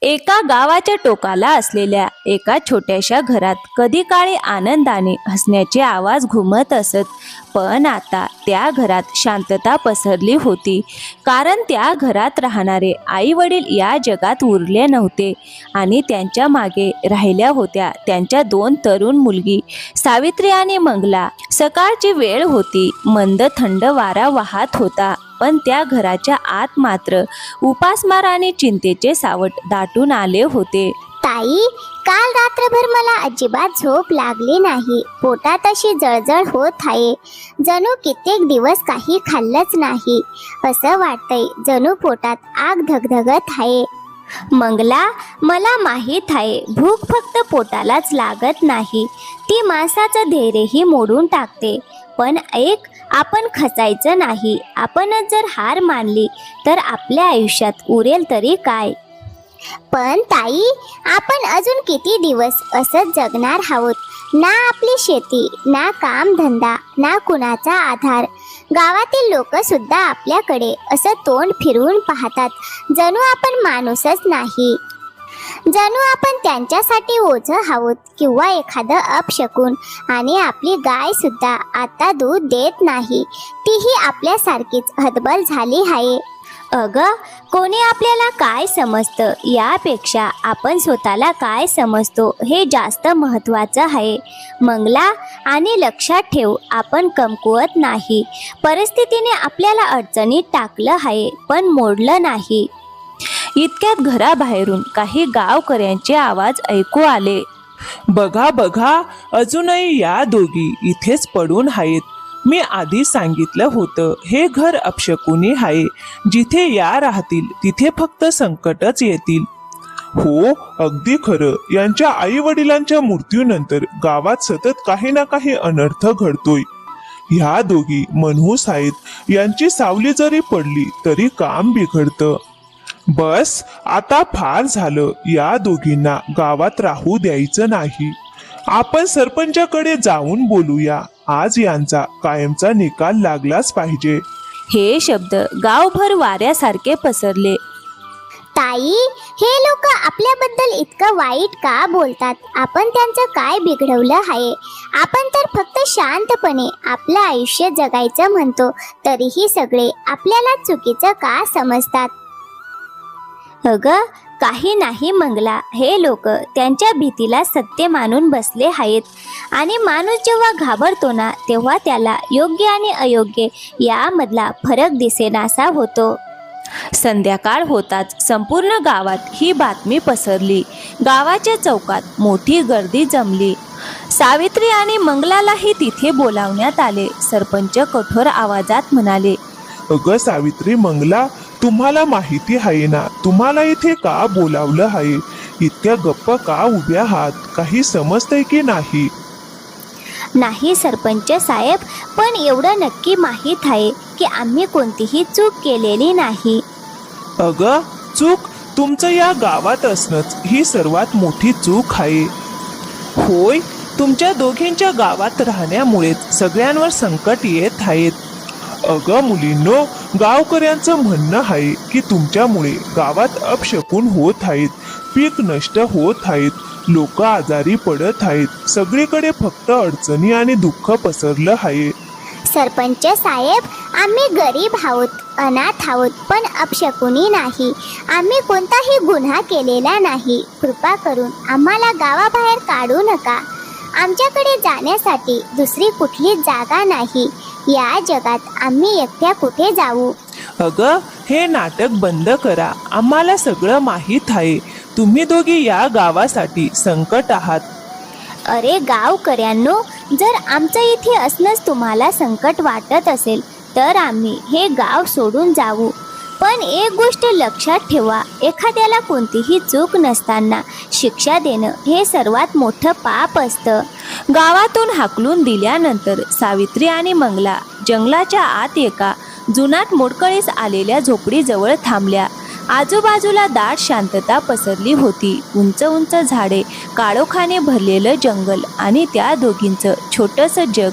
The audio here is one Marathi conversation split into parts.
एका गावाच्या टोकाला असलेल्या एका छोट्याशा घरात कधी काळी आनंदाने हसण्याचे आवाज घुमत असत. पण आता त्या घरात शांतता पसरली होती, कारण त्या घरात राहणारे आई वडील या जगात उरले नव्हते आणि त्यांच्या मागे राहिल्या होत्या त्यांच्या दोन तरुण मुलगी, सावित्री आणि मंगला. सकाळची वेळ होती, मंद थंड वारा वाहत होता, पण त्या घराच्या आत मात्र उपासमार आणि चिंतेचे सावट दाटून आले होते. ताई, काल रात्रभर मला अजिबात झोप लागली नाही. पोटात अशी जळजळ होत आहे, जणू कित्येक दिवस काही खाल्लंच नाही असं वाटतंय. जणू पोटात आग धगधगत आहे. मंगला, मला माहीत आहे, भूक फक्त पोटालाच लागत नाही, ती मांसाचं धैर्यही मोडून टाकते. पण आपण खचायचं नाही. आपणच जर हार मानली तर आपल्या आयुष्यात उरेल तरी काय? पण ताई, आपण अजून किती दिवस असंच जगणार आहोत? ना आपली शेती, ना काम धंदा, ना कुणाचा आधार. गावातील लोक सुद्धा आपल्याकडे असं तोंड फिरवून पाहतात, जणू आपण माणूसच नाही, जणू आपण त्यांच्यासाठी ओझं आहोत किंवा एखादं अपशकुन. आणि आपली गाय सुद्धा आता दूध देत नाही, तीही आपल्यासारखीच हतबल झाली आहे. अगं, कोणी आपल्याला काय समजतं यापेक्षा आपण स्वतःला काय समजतो हे जास्त महत्त्वाचं आहे मंगला. आणि लक्षात ठेव, आपण कमकुवत नाही. परिस्थितीने आपल्याला अडचणीत टाकलं आहे, पण मोडलं नाही. इतक्यात घराबाहेरून काही गावकऱ्यांचे आवाज ऐकू आले. बघा बघा, अजूनही या दोघी इथेच पडून आहेत. मी आधी सांगितलं होतं, हे घर अपशकुनी आहे. जिथे या राहतील तिथे फक्त संकटच येतील. हो, अगदी खरं. यांच्या आई वडिलांच्या मृत्यूनंतर गावात सतत काही ना काही अनर्थ घडतोय. ह्या दोघी मनहूस आहेत. यांची सावली जरी पडली तरी काम बिघडतं. बस, आता फार झालं. या दोघींना गावात राहू द्यायचं नाही. आपण सरपंचाकडे जाऊन बोलूया. आज यांचा कायमचा निकाल लागलाच पाहिजे. हे शब्द गावभर वाऱ्यासारखे पसरले. ताई, हे लोक आपल्याबद्दल इतकं वाईट का बोलतात? आपण त्यांचं काय बिघडवलं आहे? आपण तर फक्त शांतपणे आपलं आयुष्य जगायचं म्हणतो, तरीही सगळे आपल्याला चुकीचं का समजतात? अगं, काही नाही मंगला, हे लोक त्यांच्या भीतीला सत्य मानून बसले आहेत. आणि माणूस जेव्हा घाबरतो ना, तेव्हा त्याला योग्य आणि अयोग्य यामधला फरक दिसेनासा होतो. संध्याकाळ होताच संपूर्ण गावात ही बातमी पसरली. गावाच्या चौकात मोठी गर्दी जमली. सावित्री आणि मंगलालाही तिथे बोलावण्यात आले. सरपंच कठोर आवाजात म्हणाले, अगं सावित्री, मंगला, तुम्हाला माहिती आहे ना तुम्हाला इथे का बोलावलं आहे? इतक्या गप्प का उभ्या आहात? काही समजतंय की नाही? नाही सरपंच साहेब, पण एवढं नक्की माहीत आहे की आम्ही कोणतीही चूक केलेली नाही. अगं, चूक तुमचं या गावात असणंच ही सर्वात मोठी चूक आहे. होय, तुमच्या दोघींच्या गावात राहण्यामुळेच सगळ्यांवर संकट येत आहेत. अगं मुलींनो, गावकऱ्यांचं म्हणणं आहे की तुमच्यामुळे गावात अपशकुन होत आहेत, पीक नष्ट होत आहेत, लोक आजारी पडत आहेत. सगळीकडे फक्त अडचणी आणि दुःख पसरलं आहे. सरपंच साहेब, आम्ही गरीब आहोत, अनाथ आहोत, पण अपशकुनी नाही. आम्ही कोणताही गुन्हा केलेला नाही. कृपा करून आम्हाला गावाबाहेर काढू नका. आमच्याकडे जाण्यासाठी दुसरी कुठली जागा नाही. या जगात आम्ही एकट्या कुठे जाऊ? अगं, हे नाटक बंद करा. आम्हाला सगळं माहीत आहे. तुम्ही दोघी या गावासाठी संकट आहात. अरे गावकऱ्यांनो, जर आमचं इथे असणंच तुम्हाला संकट वाटत असेल तर आम्ही हे गाव सोडून जाऊ. पण एक गोष्ट लक्षात ठेवा, एखाद्याला कोणतीही चूक नसताना शिक्षा देणं हे सर्वात मोठं पाप असतं. गावातून हाकलून दिल्यानंतर सावित्री आणि मंगला जंगलाच्या आत एका जुनाट मोडकळीस आलेल्या झोपडीजवळ थांबल्या. आजूबाजूला दाट शांतता पसरली होती. उंच उंच झाडे, काळोखाने भरलेलं जंगल आणि त्या दोघींचं छोटंसं जग.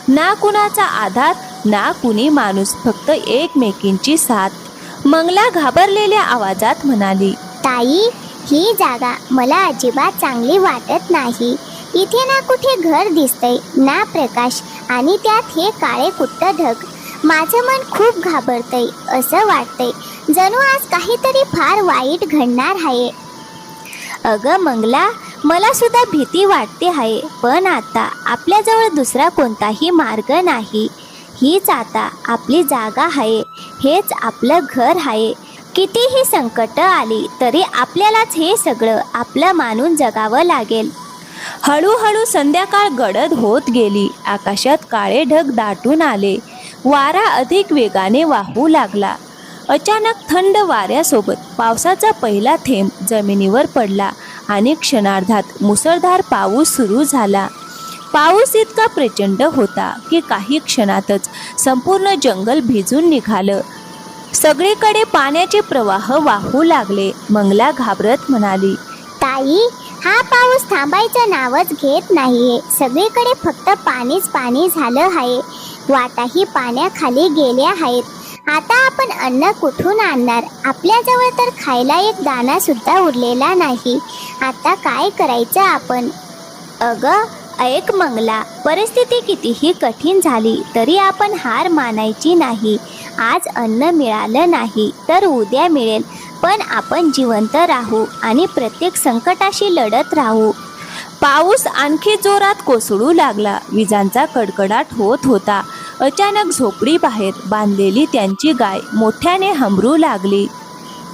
ना कुणाचा आधार, ना कुणी माणूस, फक्त एकमेकींची साथ. मंगला घाबरलेल्या आवाजात म्हणाली, ताई, ही जागा मला अजिबात चांगली वाटत नाही. इथे ना कुठे घर दिसतंय ना प्रकाश, आणि त्यात हे काळे कुट्ट ढग. माझं मन खूप घाबरतंय. असं वाटतंय जणू आज काहीतरी फार वाईट घडणार आहे. अगं मंगला, मला सुद्धा भीती वाटते आहे, पण आता आपल्याजवळ दुसरा कोणताही मार्ग नाही. हीच आता आपली जागा आहे, हेच आपलं घर आहे. कितीही संकट आली तरी आपल्यालाच हे सगळं आपलं मानून जगावं लागेल. हळूहळू संध्याकाळ गडद होत गेली. आकाशात काळे ढग दाटून आले. वारा अधिक वेगाने वाहू लागला. अचानक थंड वाऱ्यासोबत पावसाचा पहिला थेंब जमिनीवर पडला आणि क्षणार्धात मुसळधार पाऊस सुरू झाला. पाऊस इतका प्रचंड होता की काही क्षणातच संपूर्ण जंगल भिजून निघालं. सगळीकडे पाण्याचे प्रवाह वाहू लागले. मंगला घाबरत म्हणाली, ताई, हा पाऊस थांबायचं नावच घेत नाहीये. सगळीकडे फक्त पाणीच पाणी झालं आहे. वाटाही पाण्याखाली गेल्या आहेत. आता आपण अन्न कुठून आणणार? आपल्याजवळ तर खायला एक दाणा सुद्धा उरलेला नाही. आता काय करायचं आपण? अगं ऐक मंगला, परिस्थिती कितीही कठीण झाली तरी आपण हार मानायची नाही. आज अन्न मिळालं नाही तर उद्या मिळेल, पण आपण जिवंत राहू आणि प्रत्येक संकटाशी लढत राहू. पाऊस आणखी जोरात कोसळू लागला. विजांचा कडकडाट होत होता. अचानक झोपडी बाहेर बांधलेली त्यांची गाय मोठ्याने हंबरू लागली.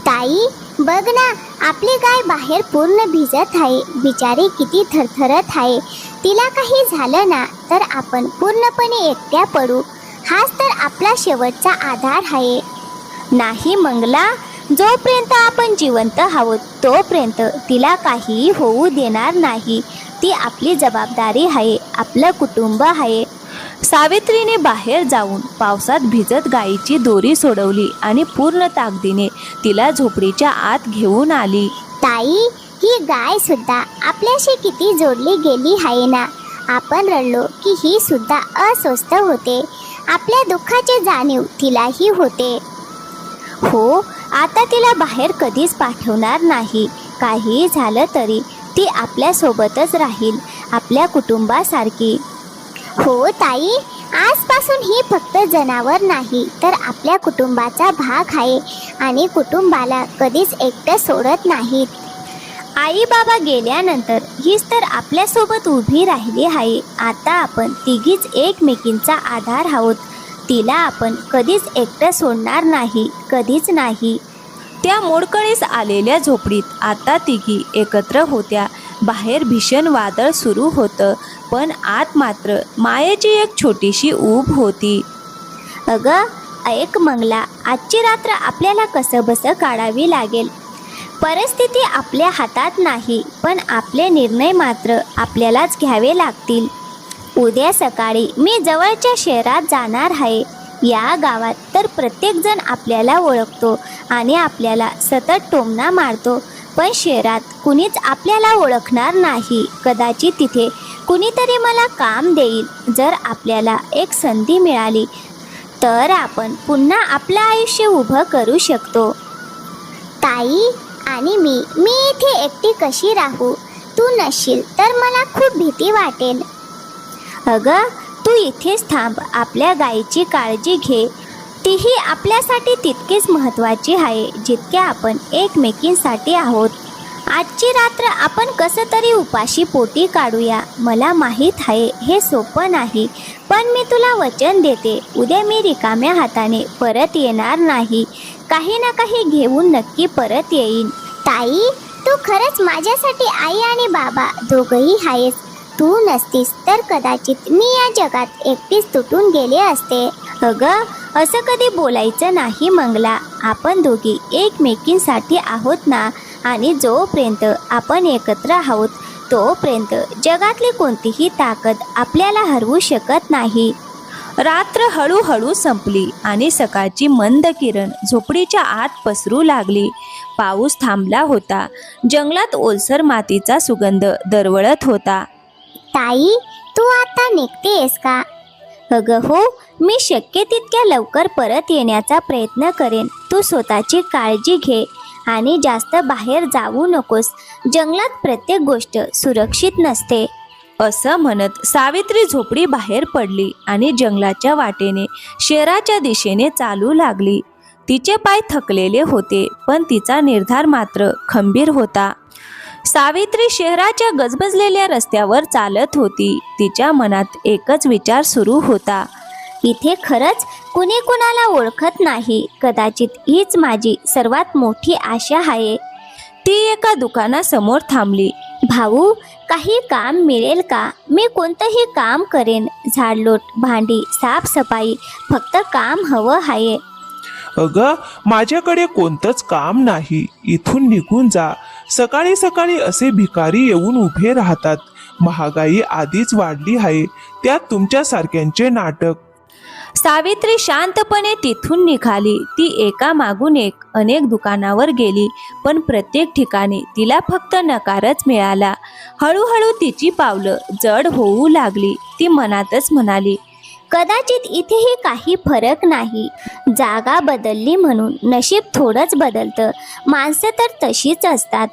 ताई, बघ ना, आपली गाय बाहेर पूर्ण भिजत आहे. बिचारी किती थरथरत आहे. तिला काही झालं ना तर आपण पूर्णपणे एकट्या पडू. हाच तर आपला शेवटचा आधार आहे. नाही मंगला, जोपर्यंत आपण जिवंत आहोत तोपर्यंत तिला काहीही होऊ देणार नाही. ती आपली जबाबदारी आहे, आपलं कुटुंब आहे. सावित्रीने बाहेर जाऊन पावसात भिजत गायीची दोरी सोडवली आणि पूर्ण ताकदीने तिला झोपडीच्या आत घेऊन आली. ताई, ही गाय सुद्धा आपल्याशी किती जोडली गेली आहे ना. आपण रडलो की ही सुद्धा अस्वस्थ होते. आपल्या दुःखाची जाणीव तिलाही होते. हो, आता तिला बाहेर कधीच पाठवणार नाही. काहीही झालं तरी ती आपल्यासोबतच राहील, आपल्या कुटुंबासारखी. हो ताई, आजपासून ही फक्त जनावर नाही तर आपल्या कुटुंबाचा भाग आहे, आणि कुटुंबाला कधीच एकटं सोडत नाहीत. आई बाबा गेल्यानंतर हीच तर आपल्यासोबत उभी राहिली आहे. आता आपण तिघीच एकमेकींचा आधार आहोत. तिला आपण कधीच एकटं सोडणार नाही, कधीच नाही. त्या मोडकळीस आलेल्या झोपडीत आता तिघी एकत्र होत्या. बाहेर भीषण वादळ सुरू होतं, पण आत मात्र मायेची एक छोटीशी ऊब होती. अगं ऐक मंगला, आजची रात्र आपल्याला कसंबसं काढावी लागेल. परिस्थिती आपल्या हातात नाही, पण आपले निर्णय मात्र आपल्यालाच घ्यावे लागतील. उद्या सकाळी मी जवळच्या शहरात जाणार आहे. या गावात तर प्रत्येकजण आपल्याला ओळखतो आणि आपल्याला सतत टोमणा मारतो, पण शहरात कुणीच आपल्याला ओळखणार नाही. कदाचित तिथे कुणीतरी मला काम देईल. जर आपल्याला एक संधी मिळाली तर आपण पुन्हा आपलं आयुष्य उभं करू शकतो. ताई, आणि मी इथे एकटी कशी राहू? तू नसशील तर मला खूप भीती वाटेल. अगं तू इथेच थांब. आपल्या गायीची काळजी घे. तीही आपल्यासाठी तितकीच महत्त्वाची आहे जितक्या आपण एकमेकींसाठी आहोत. आजची रात्र आपण कसं तरी उपाशी पोटी काढूया. मला माहीत आहे हे सोपं नाही, पण मी तुला वचन देते, उद्या मी रिकाम्या हाताने परत येणार नाही. काही ना काही घेऊन नक्की परत येईन. ताई, तू खरंच माझ्यासाठी आई आणि बाबा दोघंही आहेस. तू नसतीस तर कदाचित मी या जगात एकटीच तुटून गेले असते. अगं असं कधी बोलायचं नाही मंगला. आपण दोघी एकमेकींसाठी आहोत ना, आणि जोपर्यंत आपण एकत्र आहोत तोपर्यंत जगातली कोणतीही ताकद आपल्याला हरवू शकत नाही. रात्र हळूहळू संपली आणि सकाळची मंद किरण झोपडीच्या आत पसरू लागली. पाऊस थांबला होता. जंगलात ओलसर मातीचा सुगंध दरवळत होता. ताई, तू आता निघतेस का? अगं हो, मी शक्य तितक्या लवकर परत येण्याचा प्रयत्न करेन. तू स्वतःची काळजी घे आणि जास्त बाहेर जाऊ नकोस. जंगलात प्रत्येक गोष्ट सुरक्षित नसते. असं म्हणत सावित्री झोपडी बाहेर पडली आणि जंगलाच्या वाटेने शहराच्या दिशेने चालू लागली. तिचे पाय थकलेले होते, पण तिचा निर्धार मात्र खंबीर होता. सावित्री शहराच्या गजबजलेल्या रस्त्यावर चालत होती. तिच्या मनात एकच विचार सुरू होता. इथे खरंच कुणी कुणाला ओळखत नाही. कदाचित हीच माझी सर्वात मोठी आशा आहे. ती एका दुकानासमोर थांबली. भाऊ, काही काम मिळेल का? मी कोणतंही काम करेन. झाडलोट, भांडी, साफसफाई, फक्त काम हवं आहे. अगं, माझ्याकडे कोणतंच काम नाही. इथून निघून जा. सकाळी सकाळी असे भिकारी येऊन उभे राहतात. महागाई आधीच वाढली आहे, त्यात तुमच्यासारख्यांचे नाटक. सावित्री शांतपणे तिथून निघाली. ती एका मागून एक अनेक दुकानावर गेली, पण प्रत्येक ठिकाणी तिला फक्त नकारच मिळाला. हळूहळू तिची पावलं जड होऊ लागली. ती मनातच म्हणाली, कदाचित इथेही काही फरक नाही. जागा बदलली म्हणून नशीब थोडंच बदलतं. माणसं तर तशीच असतात.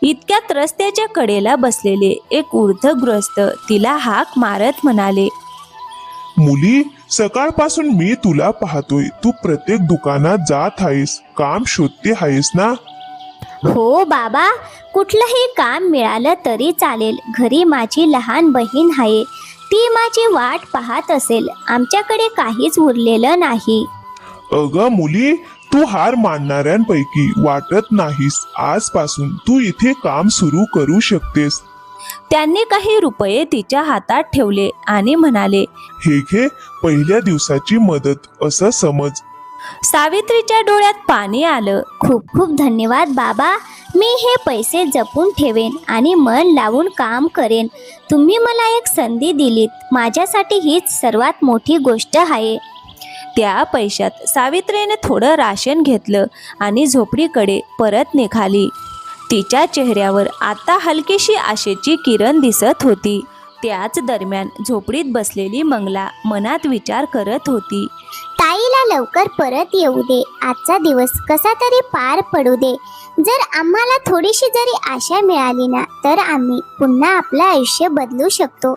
इतक्यात रस्त्याच्या कडेला बसलेले एक वृद्ध गृहस्थ तिला हाक मारत म्हणाले, मुली, सकाळपासून मी तुला पाहतोय. तू प्रत्येक दुकानात जात आहेस, काम शोधते आहेस ना? हो बाबा, कुठलंही काम मिळालं तरी चालेल. घरी माझी लहान बहीण आहे. ती माझी वाट पाहत असेल. आमच्याकडे काहीच उरलेलं नाही. अगं मुली, तू हार मानणाऱ्यांपैकी वाटत नाहीस. आजपासून तू इथे काम सुरू करू शकतेस. त्यांनी काही रुपये तिच्या हातात ठेवले आणि म्हणाले, हे घे, पहिल्या दिवसाची मदत असं समज. सावित्रीच्या डोळ्यात पाणी आलं. खूप खूप धन्यवाद बाबा. मी हे पैसे जपून ठेवेन आणि मन लावून काम करेन. तुम्ही मला एक संधी दिलीत. माझ्यासाठी हीच सर्वात मोठी गोष्ट आहे. त्या पैशात सावित्रीने थोडं राशन घेतलं आणि झोपडीकडे परत निघाली. तिच्या चेहऱ्यावर आता हलकीशी आशेची किरण दिसत होती. त्याच दरम्यान झोपडीत बसलेली मंगला मनात विचार करत होती. ताईला लवकर परत येऊ दे. आजचा दिवस कसा तरी पार पडू दे. जर आम्हाला थोडीशी जरी आशा मिळाली ना, तर आम्ही पुन्हा आपलं आयुष्य बदलू शकतो.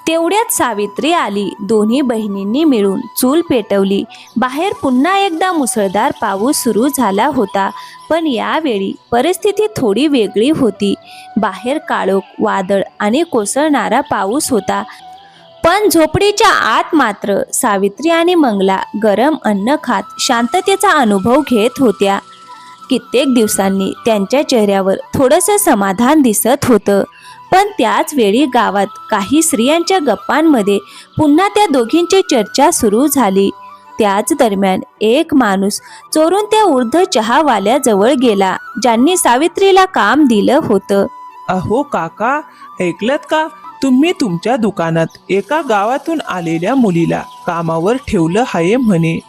तेवढ्यात सावित्री आली. दोन्ही बहिणींनी मिळून चूल पेटवली. बाहेर पुन्हा एकदा मुसळधार पाऊस सुरू झाला होता, पण यावेळी परिस्थिती थोडी वेगळी होती. बाहेर काळोख, वादळ आणि कोसळणारा पाऊस होता, पण झोपडीच्या आत मात्र सावित्री आणि मंगला गरम अन्न खात शांततेचा अनुभव घेत होत्या. कित्येक दिवसांनी त्यांच्या चेहऱ्यावर थोडंसं समाधान दिसत होतं. पण त्याच वेळी गावात काही स्त्रियांच्या गप्पांमध्ये पुन्हा त्या दोघींची चर्चा सुरू झाली. त्याच दरम्यान एक माणूस चोरून त्या वृद्ध चहावाल्याजवळ गेला, ज्यांनी सावित्रीला काम दिलं होतं. अहो काका, ऐकलत का? तुम्ही तुमच्या दुकानात एका गावातून आलेल्या मुलीला कामावर ठेवलं आहे म्हणे.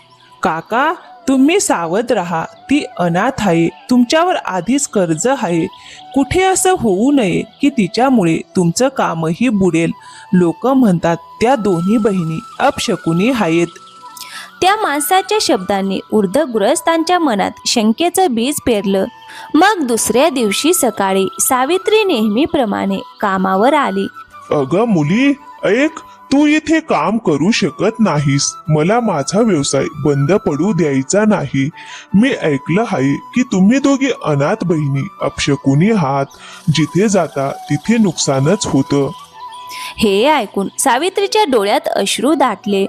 काका, तुम्ही सावध राहा. ती अनाथ आहे. तुमच्यावर आधीच कर्ज आहे. कुठे असं होऊ नये की तिच्यामुळे तुमचं कामही बुडेल. लोक म्हणतात त्या दोन्ही बहिणी अपशकुनी आहेत. त्या माणसाच्या शब्दांनी उर्ध्वग्रस्तांच्या मनात शंकेचं बीज पेरलं. मग दुसऱ्या दिवशी सकाळी सावित्री नेहमीप्रमाणे कामावर आली. अगं मुली, ऐक, तू इथे काम करू शकत नाहीस. मला माझा व्यवसाय बंद पडू द्यायचा नाही. मी ऐकलं आहे की तुम्ही दोघी अनाथ बहिणी अपशकुनी आहात. जिथे जाता तिथे नुकसानच होतं. हे ऐकून सावित्रीच्या डोळ्यात अश्रू दाटले.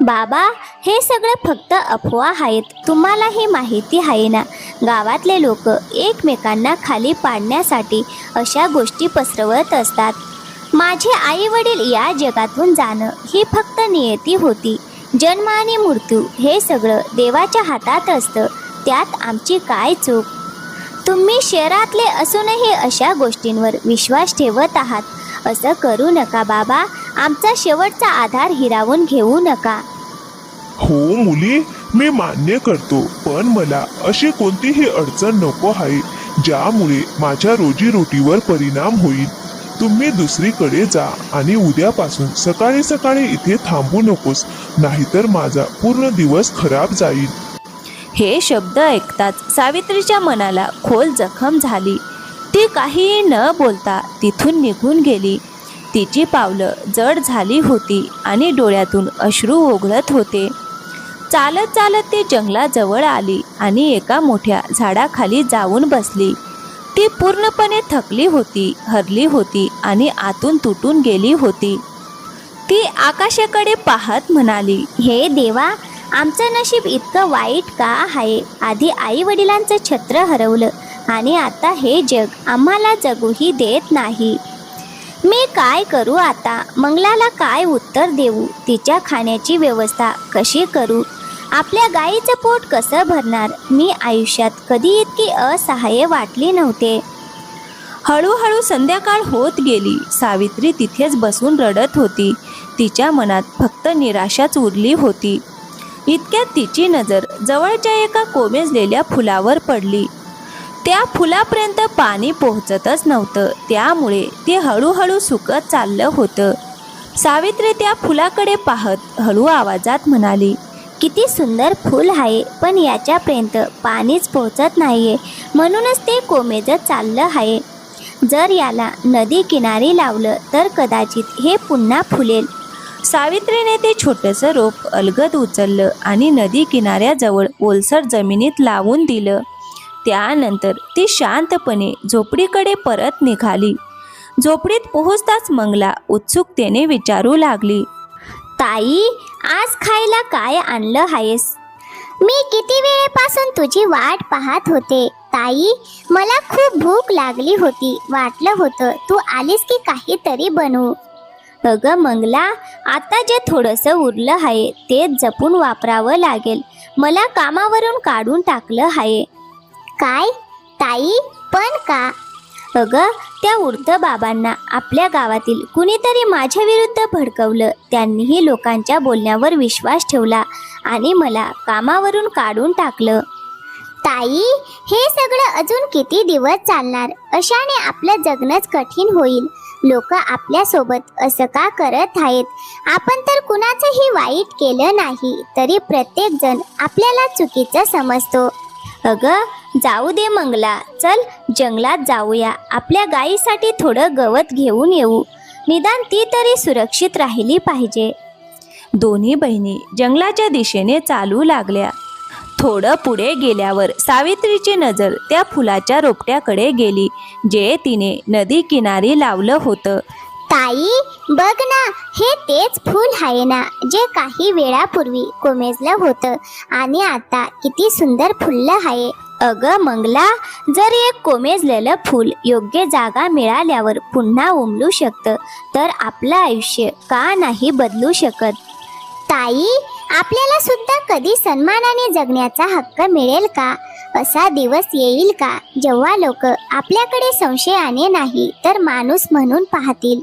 बाबा, हे सगळं फक्त अफवा आहेत. तुम्हाला हे माहिती आहे ना, गावातले लोक एकमेकांना खाली पाडण्यासाठी अशा गोष्टी पसरवत असतात. माझे आई वडील या जगातून जाणं ही फक्त नियती होती. जन्म आणि मृत्यू हे सगळं देवाच्या हातात असतं. त्यात आमची काय चूक? तुम्ही शहरातले असूनही अशा गोष्टींवर विश्वास ठेवत आहात. असं करू नका बाबा. आमचा शेवटचा आधार हिरावून घेऊ नका. हो मुली, मी मान्य करतो, पण मला अशी कोणतीही अडचण नको आहे ज्यामुळे माझ्या रोजीरोटीवर परिणाम होईल. तुम्ही दुसरीकडे जा आणि उद्यापासून सकाळी सकाळी इथे थांबू नकोस, नाहीतर माझा पूर्ण दिवस खराब जाईल. हे शब्द ऐकताच सावित्रीच्या मनाला खोल जखम झाली. ती काहीही न बोलता तिथून निघून गेली. तिची पावलं जड झाली होती आणि डोळ्यातून अश्रू ओघळत होते. चालत चालत ती जंगलाजवळ आली आणि एका मोठ्या झाडाखाली जाऊन बसली. ती पूर्णपणे थकली होती, हरली होती आणि आतून तुटून गेली होती. ती आकाशाकडे पाहत म्हणाली, हे देवा, आमचं नशीब इतकं वाईट का आहे? आधी आई वडिलांचं छत्र हरवलं आणि आता हे जग आम्हाला जगूही देत नाही. मी काय करू आता? मंगलाला काय उत्तर देऊ? तिच्या खाण्याची व्यवस्था कशी करू? आपल्या गाईचं पोट कसं भरणार? मी आयुष्यात कधी इतकी असहाय्य वाटली नव्हते. हळूहळू संध्याकाळ होत गेली. सावित्री तिथेच बसून रडत होती. तिच्या मनात फक्त निराशाच उरली होती. इतक्यात तिची नजर जवळच्या एका कोमेजलेल्या फुलावर पडली. त्या फुलापर्यंत पाणी पोहोचतच नव्हतं, त्यामुळे ते हळूहळू सुकत चाललं होतं. सावित्री त्या फुलाकडे पाहत हळू आवाजात म्हणाली, किती सुंदर फूल आहे, पण याच्यापर्यंत पाणीच पोहोचत नाहीये, म्हणूनच ते कोमेजत चाललं आहे. जर याला नदी किनारी लावलं तर कदाचित हे पुन्हा फुलेल. सावित्रीने ते छोटंसं रोप अलगद उचललं आणि नदी किनाऱ्याजवळ ओलसर जमिनीत लावून दिलं. त्यानंतर ती शांतपणे झोपडीकडे परत निघाली. झोपडीत पोहोचताच मंगला उत्सुकतेने विचारू लागली, ताई, आज खायला काय आणलं आहेस? मी किती वेळेपासून तुझी वाट पाहत होते ताई. मला खूप भूक लागली होती. वाटलं होतं तू आलीस की काहीतरी बनवू. अगं मंगला, आता जे थोडंसं उरलं आहे ते जपून वापरावं लागेल. मला कामावरून काढून टाकलं आहे. काय ताई, पण का? अगं, त्या उर्त बाबांना आपल्या गावातील कुणीतरी माझ्या विरुद्ध भडकवलं. त्यांनीही लोकांच्या बोलण्यावर विश्वास ठेवला आणि मला कामावरून काढून टाकलं. ताई, हे सगळं अजून किती दिवस चालणार? अशाने आपलं जगणंच कठीण होईल. लोक आपल्या सोबत असं का करत आहेत? आपण तर कुणाचंही वाईट केलं नाही, तरी प्रत्येक जण आपल्याला चुकीचं समजतो. अगं, जाऊ दे मंगला, चल जंगलात जाऊया. आपल्या गायीसाठी थोडं गवत घेऊन येऊ. निदान ती तरी सुरक्षित राहिली पाहिजे. दोन्ही बहिणी जंगलाच्या दिशेने चालू लागल्या. थोडं पुढे गेल्यावर सावित्रीची नजर त्या फुलाच्या रोपट्याकडे गेली, जे तिने नदी किनारी लावलं होतं. ताई, बघ ना, हे तेच फूल आहे ना जे काही वेळापूर्वी कोमेजलं होतं आणि आता किती सुंदर फुललं आहे. अगं मंगला, जर एक कोमेजलेलं फूल योग्य जागा मिळाल्यावर पुन्हा उमलू शकतं, तर आपलं आयुष्य का नाही बदलू शकत? ताई, आपल्याला सुद्धा कधी सन्मानाने जगण्याचा हक्क मिळेल का? असा दिवस येईल का जेव्हा लोक आपल्याकडे संशयाने नाही तर माणूस म्हणून पाहतील?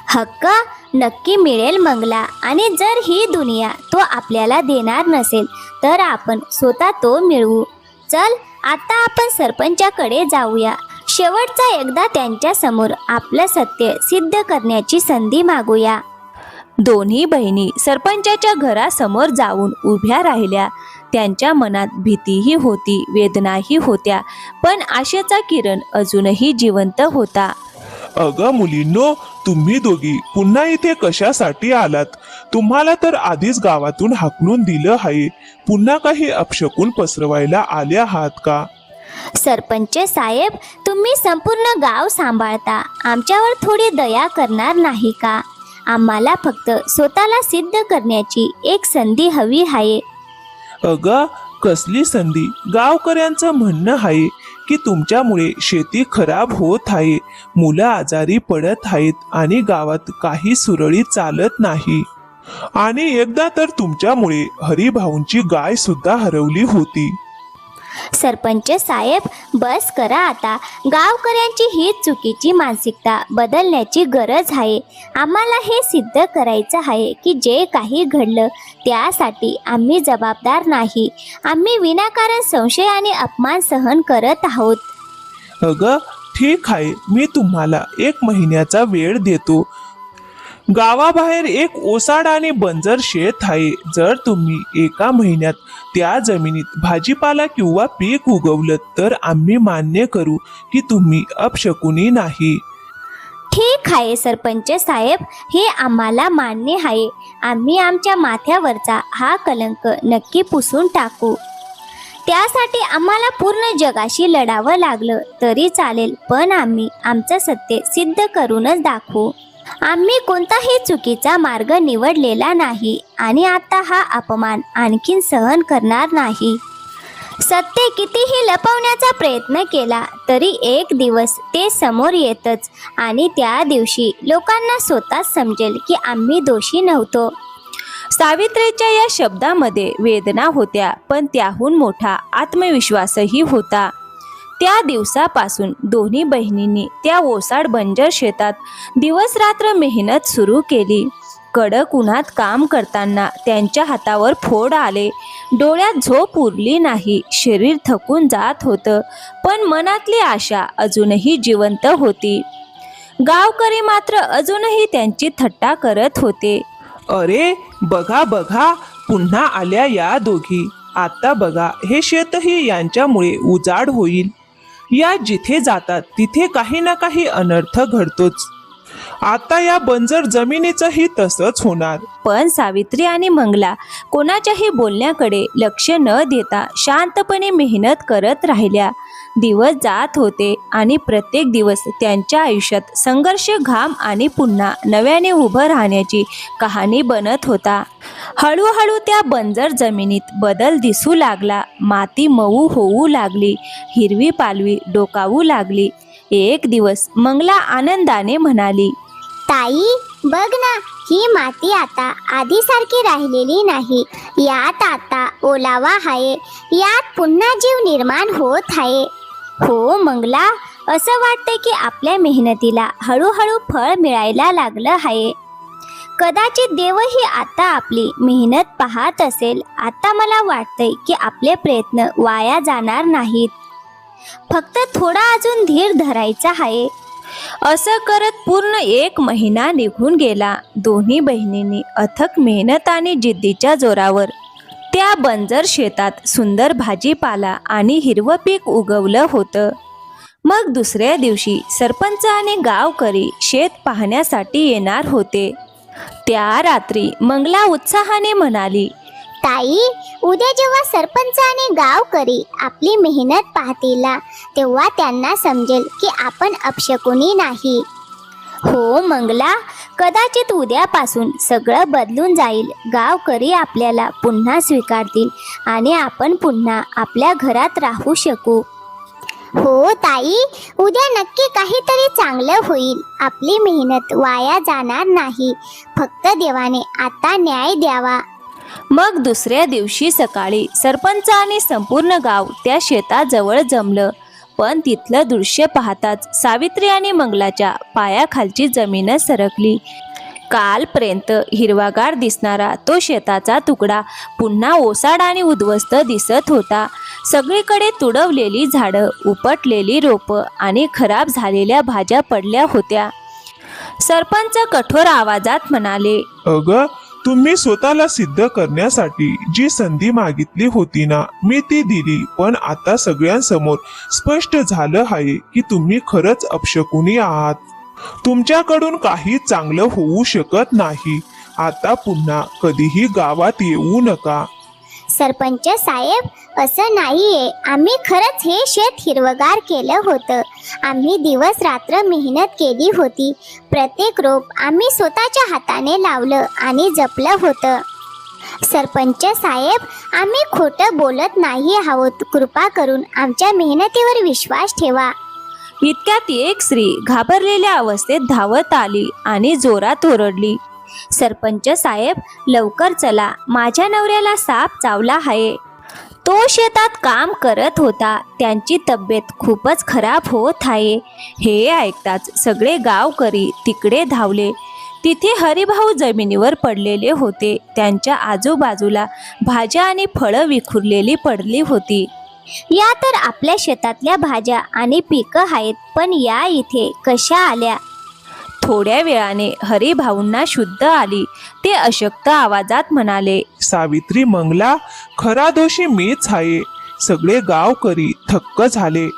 हक्क नक्की मिळेल मंगला. आणि जर ही दुनिया तो आपल्याला देणार नसेल तर आपण स्वतः तो मिळवू. चल, आता आपण सरपंचाकडे जाऊया. शेवटचा एकदा त्यांच्या समोर आपलं सत्य सिद्ध करण्याची संधी मागूया. दोन्ही बहिणी सरपंचाच्या घरासमोर जाऊन उभ्या राहिल्या. त्यांच्या मनात भीतीही होती, वेदनाही होत्या, पण आशेचा किरण अजूनही जिवंत होता. अगं मुलींनो, तुम्ही दोघी पुन्हा इथे कशासाठी आलात? तुम्हाला तर आधीच गावातून हाकलून दिलं आहे. पुन्हा काही अपशकुन पसरवायला आल्या आहात का? सरपंच साहेब, तुम्ही संपूर्ण गाव सांभाळता. आमच्यावर थोडी दया करणार नाही का? आम्हाला फक्त स्वतःला सिद्ध करण्याची एक संधी हवी आहे. अगं, कसली संधी? गावकऱ्यांचं म्हणणं आहे की तुमच्यामुळे शेती खराब होत आहे, मुलं आजारी पडत आहेत आणि गावात काही सुरळीत चालत नाही. आणि एकदा तर तुमच्यामुळे हरिभाऊंची गाय सुद्धा हरवली होती. सरपंच साहेब, बस करा आता. गावकऱ्यांची ही चुकीची मानसिकता बदलण्याची गरज आहे. आम्हाला हे सिद्ध करायचं आहे की जे काही घडलं त्यासाठी आम्ही जबाबदार नाही. आम्ही विनाकारण संशय आणि अपमान सहन करत आहोत. अगं, ठीक आहे, मी तुम्हाला 1 महिन्याचा वेळ देतो. गावाबाहेर एक ओसाड आणि बंजर शेत आहे. जर तुम्ही एका महिन्यात त्या जमिनीत भाजीपाला किंवा पीक उगवलं तर आम्ही मान्य करू की तुम्ही अपशकुनी नाही. ठीक आहे सरपंच साहेब, हे आम्हाला मान्य आहे. आम्ही आमच्या माथ्यावरचा हा कलंक नक्की पुसून टाकू. त्यासाठी आम्हाला पूर्ण जगाशी लढावं लागलं तरी चालेल, पण आम्ही आमचं सत्य सिद्ध करूनच दाखवू. आम्ही कोणताही चुकीचा मार्ग निवडलेला नाही आणि आता हा अपमान आणखीन सहन करणार नाही. सत्य कितीही लपवण्याचा प्रयत्न केला तरी एक दिवस ते समोर येतच आणि त्या दिवशी लोकांना स्वतःच समजेल की आम्ही दोषी नव्हतो. सावित्रीच्या या शब्दामध्ये वेदना होत्या, पण त्याहून मोठा आत्मविश्वासही होता. त्या दिवसापासून दोन्ही बहिणींनी त्या ओसाड बंजर शेतात दिवस रात्र मेहनत सुरू केली. कडक उन्हात काम करताना त्यांच्या हातावर फोड आले, डोळ्यात झोप उरली नाही, शरीर थकून जात होतं, पण मनातली आशा अजूनही जिवंत होती. गावकरी मात्र अजूनही त्यांची थट्टा करत होते. अरे बघा बघा, पुन्हा आल्या या दोघी. आता बघा, हे शेतही यांच्यामुळे उजाड होईल. या जिथे जातात तिथे काही ना काही अनर्थ घडतोच. आता या बंजर जमिनीचंही तसंच होणार. पण सावित्री आणि मंगला कोणाच्याही बोलण्याकडे लक्ष न देता शांतपणे मेहनत करत राहिल्या. दिवस जात होते आणि प्रत्येक दिवस त्यांच्या आयुष्यात संघर्ष, घाम आणि पुन्हा नव्याने उभं राहण्याची कहाणी बनत होता. हळूहळू त्या बंजर जमिनीत बदल दिसू लागला. माती मऊ होऊ लागली, हिरवी पालवी डोकावू लागली. एक दिवस मंगला आनंदाने म्हणाली, ताई बघ ना, ही माती आता आधीसारखी राहिलेली नाही. यात आता ओलावा आहे, यात पुन्हा जीव निर्माण होत आहे. हो मंगला, असं वाटतंय की आपल्या मेहनतीला हळूहळू फळ मिळायला लागलं आहे. कदाचित देवही आता आपली मेहनत पाहत असेल. आता मला वाटतंय की आपले प्रयत्न वाया जाणार नाहीत. फक्त थोडा अजून धीर धरायचा आहे. असं करत पूर्ण 1 महिना निघून गेला. दोन्ही बहिणींनी अथक मेहनत आणि जिद्दीच्या जोरावर त्या बंजर शेतात सुंदर भाजीपाला आणि हिरवं पीक उगवलं होतं. मग दुसऱ्या दिवशी सरपंच आणि गावकरी शेत पाहण्यासाठी येणार होते. त्या रात्री मंगला उत्साहाने म्हणाली, ताई, उद्या जेव्हा सरपंच आणि गावकरी आपली मेहनत पाहतील तेव्हा त्यांना समजेल की आपण अपशकुनी नाही. हो मंगला, कदाचित उद्यापासून सगळं बदलून जाईल. गावकरी आपल्याला पुन्हा स्वीकारतील आणि आपण पुन्हा आपल्या घरात राहू शकू. हो ताई, उद्या नक्की काहीतरी चांगलं होईल. आपली मेहनत वाया जाणार नाही. फक्त देवाने आता न्याय द्यावा. मग दुसऱ्या दिवशी सकाळी सरपंच आणि संपूर्ण गाव त्या शेताजवळ जमलं. पण तिथलं दृश्य पाहताच सावित्री आणि मंगलाच्या पायाखालची जमीनच सरकली. कालपर्यंत हिरवागार दिसणारा तो शेताचा तुकडा पुन्हा ओसाड आणि उद्ध्वस्त दिसत होता. सगळीकडे तुडवलेली झाडं, उपटलेली रोपं आणि खराब झालेल्या भाज्या पडल्या होत्या. सरपंच कठोर आवाजात म्हणाले, अगं, तुम्ही स्वतःला सिद्ध करण्यासाठी जी संधी मागितली होती ना, मी ती दिली. पण आता सगळ्यांसमोर स्पष्ट झालं आहे की तुम्ही खरंच अपशकुनी आहात. तुमच्याकडून काही चांगलं होऊ शकत नाही. आता पुन्हा कधीही गावात येऊ नका. सरपंच साहेब, असं नाहीये. आम्ही खरंच हे शेत हिरवगार केलं होतं. आम्ही दिवस रात्र मेहनत केली होती. प्रत्येक रोप आम्ही स्वतःच्या हाताने लावलं आणि जपलं होतं. सरपंच साहेब, आम्ही खोटं बोलत नाही आहोत. कृपा करून आमच्या मेहनतीवर विश्वास ठेवा. इतक्यात एक स्त्री घाबरलेल्या अवस्थेत धावत आली आणि जोरात ओरडली, सरपंच साहेब, लवकर चला, माझ्या नवऱ्याला साप चावला आहे. तो शेतात काम करत होता. त्यांची तब्येत खूपच खराब होत आहे. हे ऐकताच सगळे गावकरी तिकडे धावले. तिथे हरिभाऊ जमिनीवर पडलेले होते. त्यांच्या आजूबाजूला भाज्या आणि फळं विखुरलेली पडली होती. या तर आपल्या शेतातल्या भाज्या आणि पिकं आहेत, पण या इथे कशा आल्या? थोड्या वेळाने हरिभाऊंना शुद्ध आली. ते अशक्त आवाजात म्हणाले, सावित्री मंगला, खरा दोषी मीच आहे. सगळे गावकरी थक्क झाले.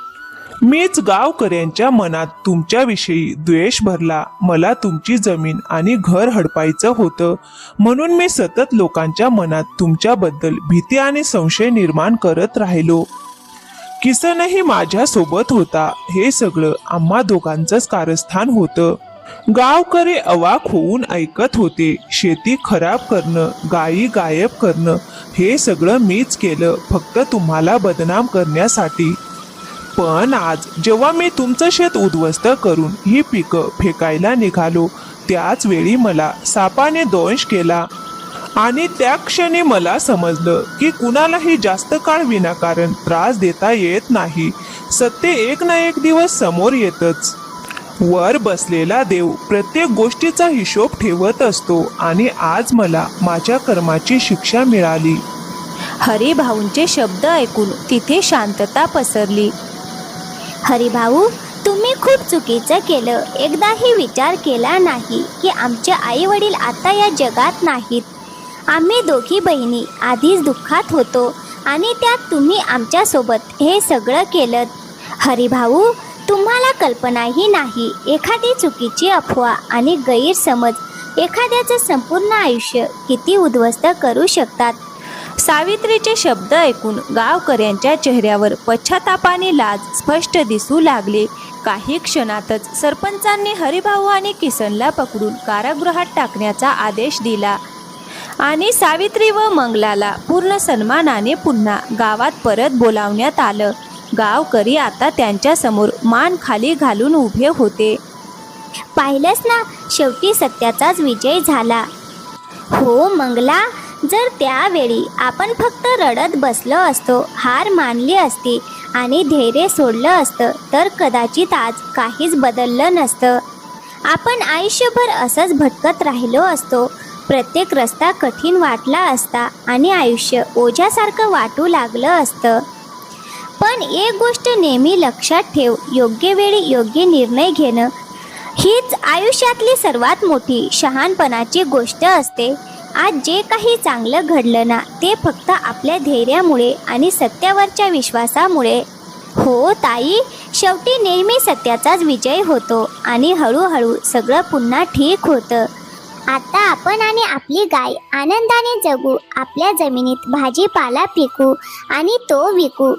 मीच गावकऱ्यांच्या मनात तुमच्याविषयी द्वेष भरला. मला तुमची जमीन आणि घर हडपायचं होतं, म्हणून मी सतत लोकांच्या मनात तुमच्याबद्दल भीती आणि संशय निर्माण करत राहिलो. किसनही माझ्या सोबत होता. हे सगळं आम्हा दोघांचंच कारस्थान होतं. गावकरी अवाक होऊन ऐकत होते. शेती खराब करणं, गायी गायब करणं, हे सगळं मीच केलं, फक्त तुम्हाला बदनाम करण्यासाठी. पण आज जेव्हा मी तुमचं शेत उद्ध्वस्त करून ही पिकं फेकायला निघालो, त्याच वेळी मला सापाने दंश केला. आणि त्या क्षणी मला समजलं की कुणालाही जास्त काळ विनाकारण त्रास देता येत नाही. सत्य एक ना एक दिवस समोर येतच. वर बसलेला देव प्रत्येक गोष्टीचा हिशोब ठेवत असतो आणि आज मला माझ्या कर्माची शिक्षा मिळाली. हरिभाऊंचे शब्द ऐकून तिथे शांतता पसरली. हरिभाऊ, तुम्ही खूप चुकीचं केलं. एकदाही विचार केला नाही की आमचे आई वडील आता या जगात नाहीत. आम्ही दोघी बहिणी आधीच दुःखात होतो आणि त्यात तुम्ही आमच्यासोबत हे सगळं केलं. हरिभाऊ, तुम्हाला कल्पनाही नाही, एखादी चुकीची अफवा आणि गैरसमज एखाद्याचं संपूर्ण आयुष्य किती उद्ध्वस्त करू शकतात. सावित्रीचे शब्द ऐकून गावकऱ्यांच्या चेहऱ्यावर पश्चातापाने लाज स्पष्ट दिसू लागले. काही क्षणातच सरपंचांनी हरिभाऊ आणि किसनला पकडून कारागृहात टाकण्याचा आदेश दिला आणि सावित्री व मंगलाला पूर्ण सन्मानाने पुन्हा गावात परत बोलावण्यात आलं. गावकरी आता त्यांच्यासमोर मान खाली घालून उभे होते. पाहिलंच ना, शेवटी सत्याचाच विजय झाला. हो मंगला, जर त्यावेळी आपण फक्त रडत बसलो असतो, हार मानली असती आणि धैर्य सोडलं असतं, तर कदाचित आज काहीच बदललं नसतं. आपण आयुष्यभर असंच भटकत राहिलो असतो. प्रत्येक रस्ता कठीण वाटला असता आणि आयुष्य ओझ्यासारखं वाटू लागलं असतं. पण एक गोष्ट नेहमी लक्षात ठेव, योग्य वेळी योग्य निर्णय घेणं हीच आयुष्यातली सर्वात मोठी शहाणपणाची गोष्ट असते. आज जे काही चांगलं घडलं ना, ते फक्त आपल्या धैर्यामुळे आणि सत्यावरच्या विश्वासामुळे. हो ताई, शेवटी नेहमी सत्याचाच विजय होतो आणि हळूहळू सगळं पुन्हा ठीक होतं. आता आपण आणि आपली गाय आनंदाने जगू, आपल्या जमिनीत भाजीपाला पिकू आणि तो विकू.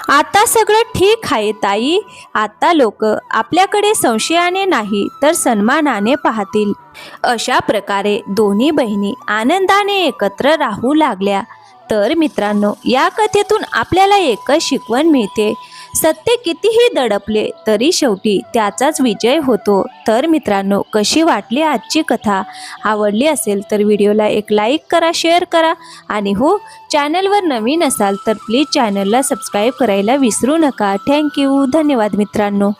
आता सगळं ठीक आहे ताई. आता लोक आपल्याकडे संशयाने नाही तर सन्मानाने पाहतील. अशा प्रकारे दोन्ही बहिणी आनंदाने एकत्र राहू लागल्या. तर मित्रांनो, या कथेतून आपल्याला एकच शिकवण मिळते, सत्य कितीही दडपले तरी शेवटी त्याचाच विजय होतो. तर मित्रांनो, कशी वाटली आजची कथा? आवडली असेल तर व्हिडिओला एक लाईक करा, शेअर करा आणि हो, चॅनलवर नवीन असाल तर प्लीज चॅनलला सबस्क्राईब करायला विसरू नका. थँक्यू. धन्यवाद मित्रांनो.